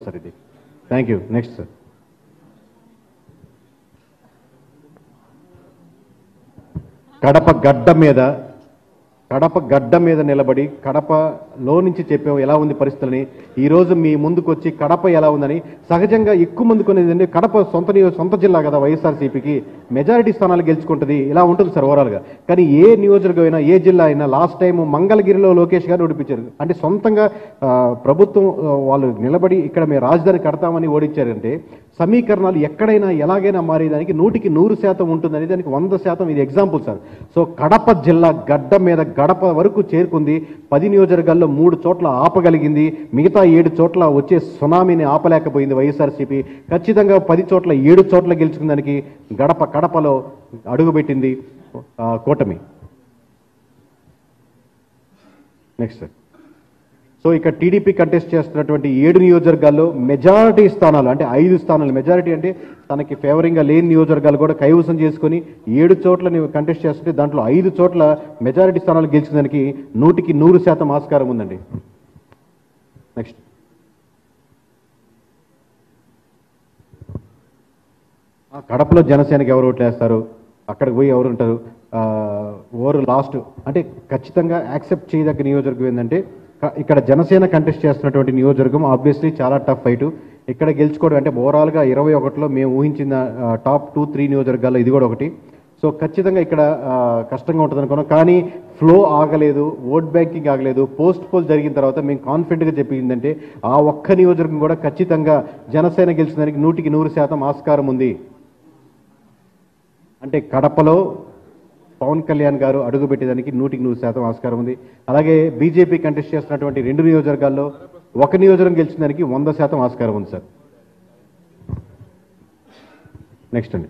Sir ఇది. Thank you. Next sir. Kadapa గడ్డ మీద నిలబడి కడపలో నుంచి చెప్పాం ఎలా ఉంది పరిస్థితులని. ఈరోజు మీ ముందుకు వచ్చి కడప ఎలా ఉందని సహజంగా ఎక్కువ మంది కొనేది కడప సొంత జిల్లా కదా, వైఎస్ఆర్సీపీకి మెజారిటీ స్థానాలు గెలుచుకుంటుంది, ఇలా ఉంటుంది సార్ ఓవరాల్గా. కానీ ఏ నియోజకవర్గం అయినా ఏ జిల్లా అయినా లాస్ట్ టైం మంగళగిరిలో లోకేష్ గారు ఓడిపించారు. అంటే సొంతంగా ప్రభుత్వం వాళ్ళు నిలబడి ఇక్కడ మేము రాజధాని కడతామని ఓడించారంటే సమీకరణాలు ఎక్కడైనా ఎలాగైనా మారేదానికి 100% ఉంటుందని దానికి 100% ఇది ఎగ్జాంపుల్ సార్. సో కడప జిల్లా గడప వరకు చేరుకుంది. 10 నియోజకవర్గాల్లో 3 చోట్ల ఆపగలిగింది. మిగతా 7 చోట్ల వచ్చే సునామీని ఆపలేకపోయింది వైఎస్ఆర్సీపీ. ఖచ్చితంగా 10 చోట్ల 7 చోట్ల గెలుచుకుందానికి కడపలో అడుగుపెట్టింది కూటమి. Next sir. సో ఇక్కడ టీడీపీ కంటెస్ట్ చేస్తున్నటువంటి 7 నియోజకవర్గాల్లో మెజారిటీ స్థానాలు అంటే 5 స్థానాలు మెజారిటీ అంటే తనకి ఫేవరింగ్గా లేని నియోజకవర్గాలు కూడా కైవసం చేసుకుని 7 చోట్ల కంటెస్ట్ చేస్తుంటే దాంట్లో 5 చోట్ల మెజారిటీ స్థానాలు గెలిచేదానికి 100% ఆస్కారం ఉందండి. నెక్స్ట్. కడపలో జనసేనకి ఎవరు ఓట్లు వేస్తారు, అక్కడికి పోయి ఎవరు ఉంటారు, ఓవర్ లాస్ట్ అంటే ఖచ్చితంగా యాక్సెప్ట్ చేయదగ్గ నియోజకవర్గం ఏంటంటే ఇక్కడ జనసేన కంటెస్ట్ చేస్తున్నటువంటి నియోజకవర్గం ఆబ్వియస్లీ చాలా టఫ్ ఫైట్. ఇక్కడ గెలుచుకోవడం అంటే ఓవరాల్గా 21లో మేము ఊహించిన టాప్ 2-3 నియోజకవర్గాల్లో ఇది కూడా ఒకటి. సో ఖచ్చితంగా ఇక్కడ కష్టంగా ఉంటుంది అనుకున్నాం. కానీ ఫ్లో ఆగలేదు, ఓట్ బ్యాంకింగ్ ఆగలేదు. పోస్ట్ పోల్ జరిగిన తర్వాత మేము కాన్ఫిడెంట్గా చెప్పిందంటే ఆ ఒక్క నియోజకవర్గం కూడా ఖచ్చితంగా జనసేన గెలిచడానికి 100% ఆస్కారం ఉంది. అంటే కడపలో పవన్ కళ్యాణ్ గారు అడుగుపెట్టేదానికి 100% ఆస్కారం ఉంది. అలాగే బీజేపీ కంటెస్ట్ చేస్తున్నటువంటి 2 నియోజకవర్గాల్లో 1 నియోజకవర్గం గెలిచడానికి 100% ఆస్కారం ఉంది సార్. నెక్స్ట్ అండి.